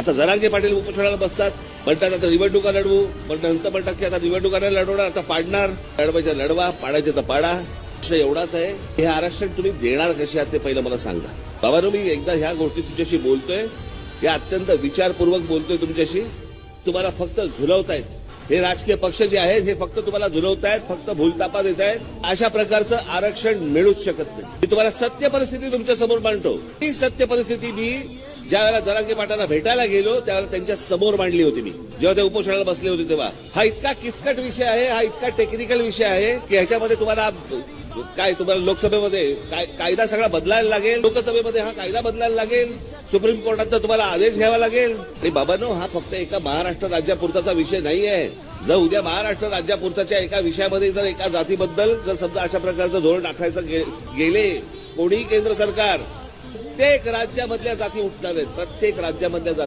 आता जरांगे पाटील उपोषणाला बसतात, म्हणतात आता निवडणुका लढवू, पण नंतर म्हणतात की आता निवडणुका नाही लढवणार, आता पाडणार, लढवायचं लढवा, पाडायचे तर पाडा. प्रश्न एवढाच आहे, हे आरक्षण तुम्ही देणार कसे आहात ते पहिलं मला सांगा. बाबांनो, मी एकदा ह्या गोष्टी तुमच्याशी बोलतोय, या अत्यंत विचारपूर्वक बोलतोय तुमच्याशी. तुम्हाला फक्त झुलवतायत हे राजकीय पक्ष जे आहेत, हे फक्त तुम्हाला झुलवतायत, फक्त भूलतापा देत आहेत. अशा प्रकारचं आरक्षण मिळूच शकत नाही. मी तुम्हाला सत्य परिस्थिती तुमच्या समोर मांडतो. ही सत्य परिस्थिती मी ज्या वेळेला जरांगे पाटलांना भेटायला गेलो त्यावेळेला त्यांच्या समोर मांडली होती. मी जेव्हा ते उपोषणाला बसले होते तेव्हा. हा इतका किचकट विषय आहे, हा इतका टेक्निकल विषय आहे की ह्याच्यामध्ये तुम्हाला लोकसभेमध्ये कायदा सगळा बदलायला लागेल, लोकसभेमध्ये हा कायदा बदलायला लागेल, सुप्रीम कोर्टाचा तुम्हाला आदेश घ्यावा लागेल. आणि बाबांनो, हा फक्त एका महाराष्ट्र राज्यापुरताचा विषय नाही आहे. जर उद्या महाराष्ट्र राज्यापुरताच्या एका विषयामध्ये जर एका जातीबद्दल जर समजा अशा प्रकारचं धोरण आखायचं गेले कोणीही केंद्र सरकार, प्रत्येक राज्यामधल्या जाती उठणार आहेत, प्रत्येक राज्यामधल्या जाती.